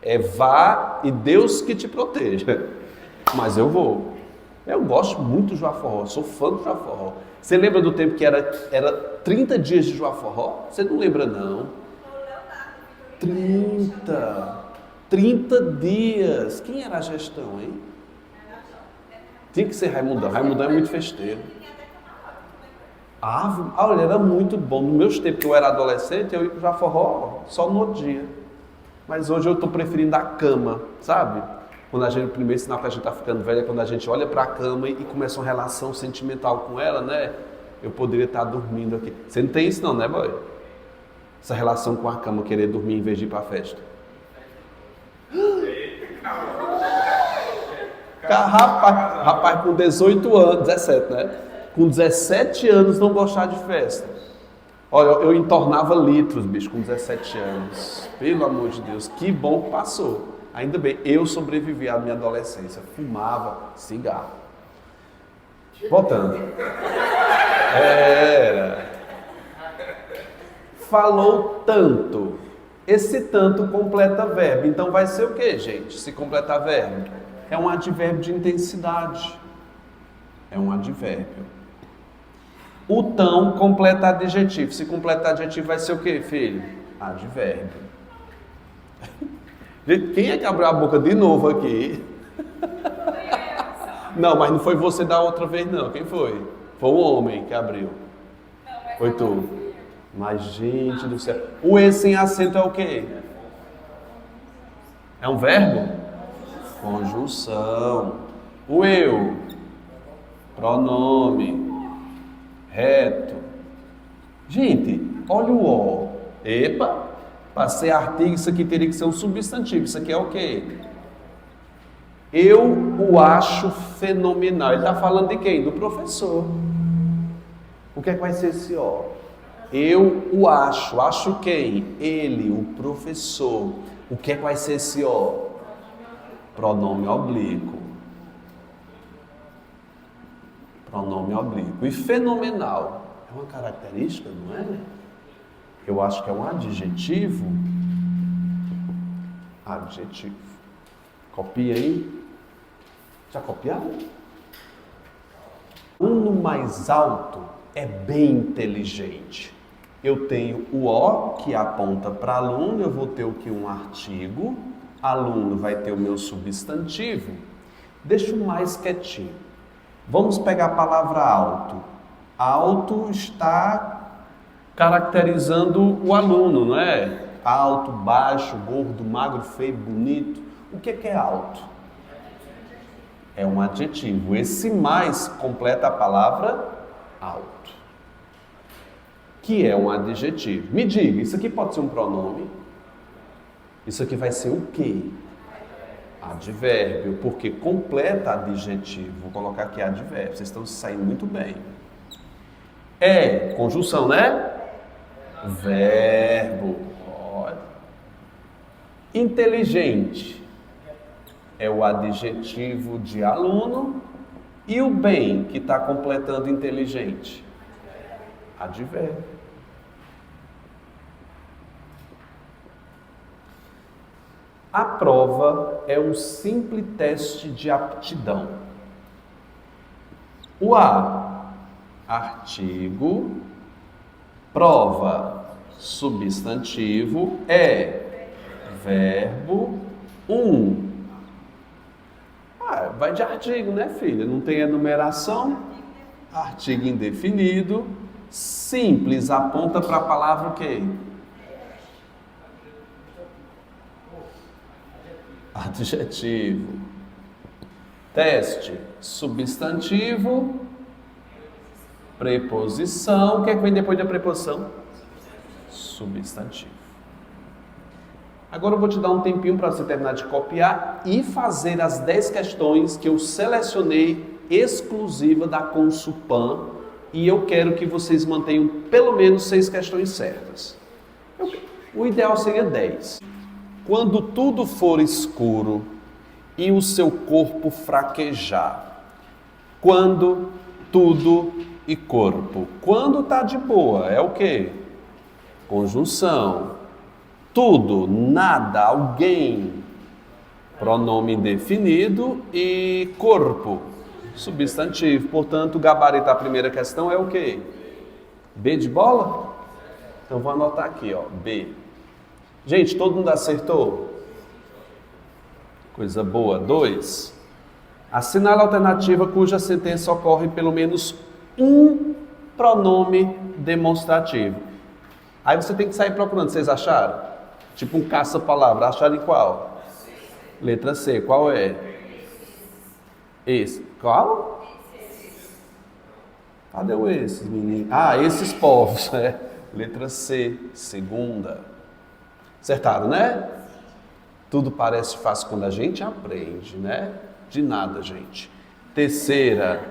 É vá e Deus que te proteja. Mas eu vou. Eu gosto muito do Jaforró, sou fã do Jaforró. Você lembra do tempo que era 30 dias de Jaforró? Você não lembra não? 30 dias. Quem era a gestão, hein? Tinha que ser Raimundão. Raimundão é muito festeiro. Olha, era muito bom. No meus tempos que eu era adolescente, eu ia pro Jaforró só no dia. Mas hoje eu estou preferindo a cama, sabe? Quando a gente, o primeiro sinal que a gente está ficando velho é quando a gente olha para a cama e começa uma relação sentimental com ela, né? Eu poderia estar dormindo aqui. Você não tem isso não, né, boy? Essa relação com a cama, querer dormir em vez de ir para a festa. Rapaz com 18 anos, 17, né? Com 17 anos não gostar de festa. Olha, eu entornava litros, bicho, com 17 anos. Pelo amor de Deus, que bom que passou. Ainda bem, eu sobrevivi à minha adolescência. Fumava cigarro. Voltando. Falou tanto. Esse tanto completa verbo. Então vai ser o que, gente? Se completar verbo? É um advérbio de intensidade. É um advérbio. O tão completa adjetivo. Se completar adjetivo vai ser o que, filho? Advérbio. Gente, quem é que abriu a boca de novo aqui? Não, mas não foi você da outra vez não. Quem foi? Foi o homem que abriu. Foi tu. Mas, gente do céu. O E sem acento é o quê? É um verbo? Conjunção. O eu. Pronome. Reto. Gente, olha o O. Epa. Para ser artigo, isso aqui teria que ser um substantivo. Isso aqui é o quê? Eu o acho fenomenal. Ele está falando de quem? Do professor. O que é que vai ser esse O? Eu o acho. Acho quem? Ele, o professor. O que é que vai ser esse O? Pronome oblíquo. Pronome oblíquo. E fenomenal é uma característica, não é? Eu acho que é um adjetivo. Adjetivo. Copia aí. Já copiaram? O aluno mais alto é bem inteligente. Eu tenho o O, que aponta para aluno, eu vou ter o que? Um artigo. Aluno vai ter o meu substantivo. Deixa o mais quietinho. Vamos pegar a palavra alto. Alto está caracterizando o aluno, não é? Alto, baixo, gordo, magro, feio, bonito. O que é alto? É um adjetivo. Esse mais completa a palavra alto, que é um adjetivo. Me diga, isso aqui pode ser um pronome? Isso aqui vai ser o quê? Advérbio, porque completa adjetivo. Vou colocar aqui advérbio. Vocês estão se saindo muito bem. É conjunção, né? Verbo. Olha. Inteligente é o adjetivo de aluno. E o bem que está completando inteligente? Advérbio. A prova é um simples teste de aptidão. O A, artigo, prova, substantivo, é verbo, vai de artigo, né, filha? Não tem enumeração, artigo indefinido, simples, aponta para a palavra o quê? Adjetivo. Teste, substantivo, preposição. O que é que vem depois da preposição? Substantivo. Agora eu vou te dar um tempinho para você terminar de copiar e fazer as 10 questões que eu selecionei exclusiva da Consulpan, e eu quero que vocês mantenham pelo menos 6 questões certas. O ideal seria 10. Quando tudo for escuro e o seu corpo fraquejar. Quando, tudo e corpo. Quando tá de boa, é o quê? Conjunção. Tudo, nada, alguém. Pronome indefinido. E corpo, substantivo. Portanto, gabarito da primeira questão é o quê? B de bola? Então vou anotar aqui, ó, B. Gente, todo mundo acertou? Coisa boa. 2. Assinale a alternativa cuja sentença ocorre pelo menos um pronome demonstrativo. Aí você tem que sair procurando. Vocês acharam? Tipo um caça-palavra. Acharam em qual? Letra C. Qual é? Esse. Qual? Cadê o esses, menino? Ah, esses povos. Letra C. Segunda. Acertaram, né? Tudo parece fácil quando a gente aprende, né? De nada, gente. Terceira.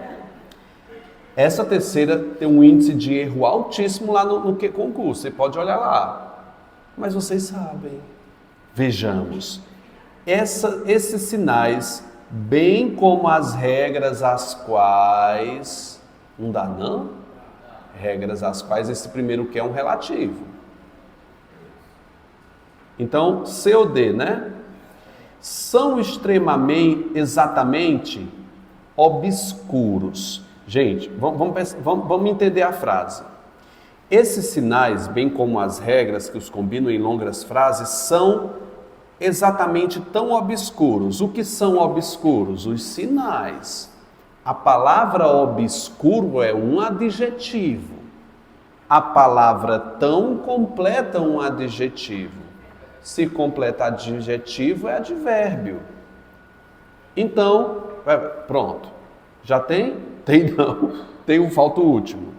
Essa terceira tem um índice de erro altíssimo lá no concurso. Você pode olhar lá. Mas vocês sabem. Vejamos. Esses sinais, bem como as regras às quais... Não dá, não? Regras às quais esse primeiro que é um relativo. Então, C ou D, né? São exatamente obscuros. Gente, vamos entender a frase. Esses sinais, bem como as regras que os combinam em longas frases, são exatamente tão obscuros. O que são obscuros? Os sinais. A palavra obscuro é um adjetivo. A palavra tão completa um adjetivo. Se completa adjetivo é advérbio. Então, pronto. Já tem? Tem não. Falta o último.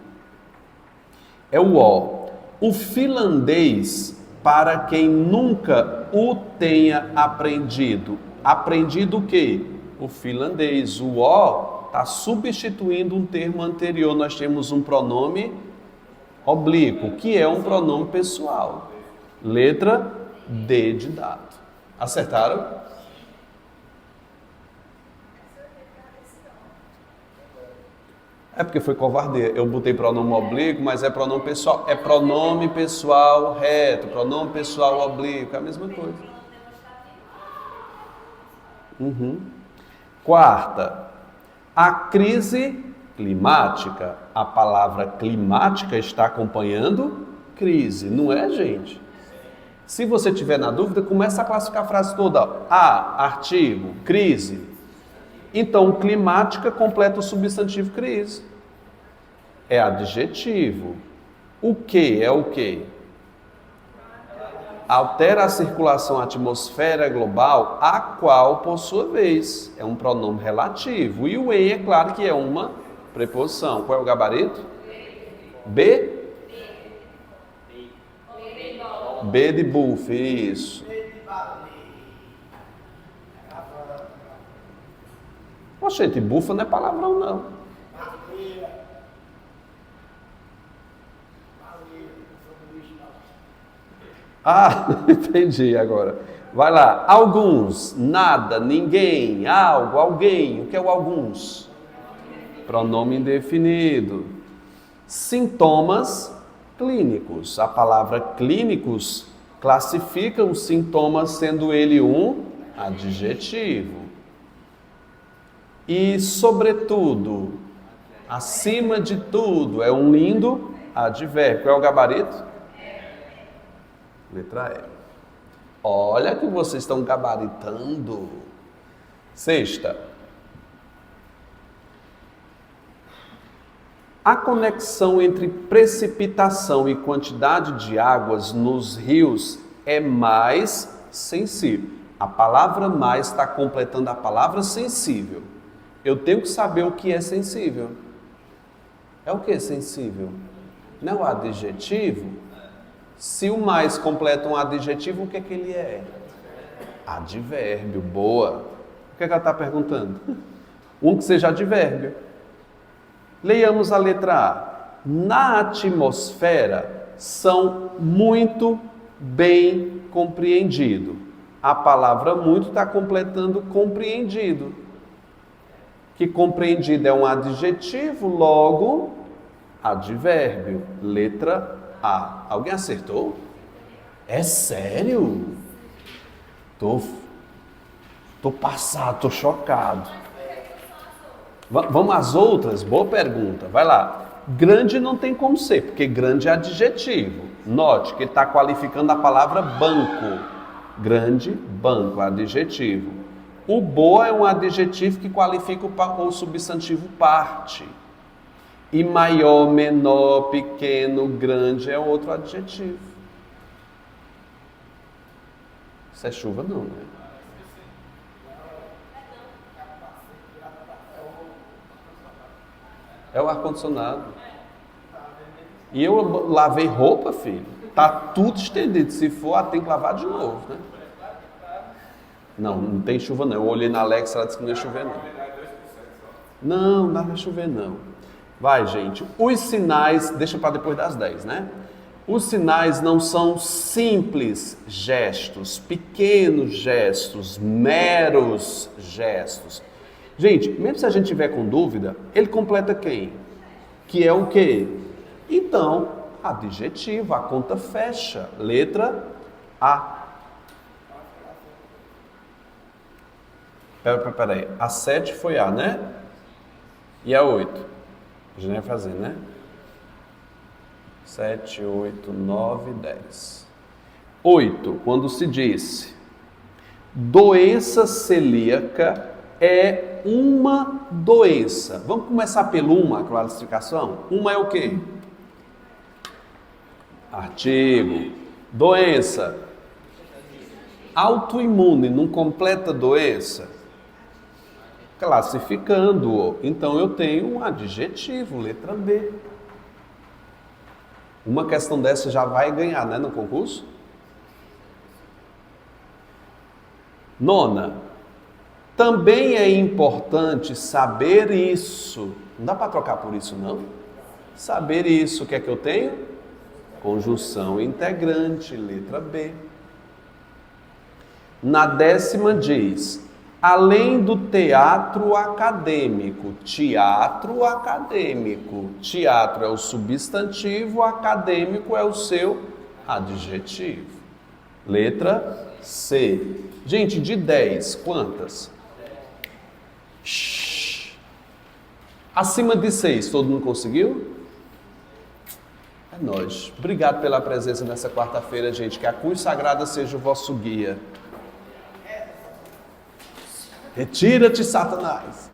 É o O. O finlandês, para quem nunca o tenha aprendido. Aprendido o quê? O finlandês. O O está substituindo um termo anterior. Nós temos um pronome oblíquo, que é um pronome pessoal. Letra D de dado. Acertaram? É porque foi covardia. Eu botei pronome oblíquo, mas é pronome pessoal. É pronome pessoal reto, pronome pessoal oblíquo, é a mesma coisa. Quarta, a crise climática. A palavra climática está acompanhando crise, não é, gente? Se você tiver na dúvida, começa a classificar a frase toda. A, artigo, crise. Então, climática completa o substantivo crise. É adjetivo. O que é o que? Altera a circulação atmosfera global, a qual, por sua vez, é um pronome relativo. E o em, é claro que é uma preposição. Qual é o gabarito? B? B de buff, isso. Poxa, gente, bufa não é palavrão, não. Ah, entendi agora. Vai lá. Alguns, nada, ninguém, algo, alguém. O que é o alguns? Pronome indefinido. Sintomas clínicos. A palavra clínicos classifica os sintomas sendo ele um adjetivo. E sobretudo, acima de tudo, é um lindo advérbio. Qual é o gabarito? Letra E. Olha que vocês estão gabaritando. Sexta. A conexão entre precipitação e quantidade de águas nos rios é mais sensível. A palavra mais está completando a palavra sensível. Eu tenho que saber o que é sensível. É o que é sensível? Não é o adjetivo? Se o mais completa um adjetivo, o que é que ele é? Advérbio. Boa. O que é que ela está perguntando? Um que seja advérbio. Leiamos a letra A. Na atmosfera são muito bem compreendido. A palavra muito está completando compreendido. Que compreendido é um adjetivo, logo advérbio. Letra A. Alguém acertou? É sério? Tô passado, tô chocado. Vamos às outras? Boa pergunta. Vai lá. Grande não tem como ser, porque grande é adjetivo. Note que ele está qualificando a palavra banco. Grande, banco, adjetivo. O boa é um adjetivo que qualifica o substantivo parte. E maior, menor, pequeno, grande é outro adjetivo. Isso é chuva não, né? É o ar-condicionado. E eu lavei roupa, filho. Tá tudo estendido. Se for, tem que lavar de novo, né? Não tem chuva não. Eu olhei na Alexa, ela disse que não ia chover não. Não vai chover não. Vai, gente. Os sinais, deixa para depois das 10, né? Os sinais não são simples gestos, pequenos gestos, meros gestos. Gente, mesmo se a gente tiver com dúvida, ele completa quem? Que é o quê? Então, adjetivo, a conta fecha. Letra A. Peraí. A 7 foi A, né? E a 8? A gente vai fazer, né? 7, 8, 9, 10. 8, quando se disse doença celíaca é uma doença. Vamos começar pelo uma, a classificação? Uma é o quê? Artigo. Doença. Autoimune, não completa doença? Classificando. Então eu tenho um adjetivo, letra B. Uma questão dessa já vai ganhar, né, no concurso? Nona. Também é importante saber isso. Não dá para trocar por isso, não? Saber isso, o que é que eu tenho? Conjunção integrante, letra B. Na 10ª diz, além do teatro acadêmico. Teatro acadêmico. Teatro é o substantivo, acadêmico é o seu adjetivo. Letra C. Gente, de 10, quantas? Shhh. Acima de 6, todo mundo conseguiu? É nóis. Obrigado pela presença nessa quarta-feira, gente. Que a cruz sagrada seja o vosso guia. Retira-te, Satanás.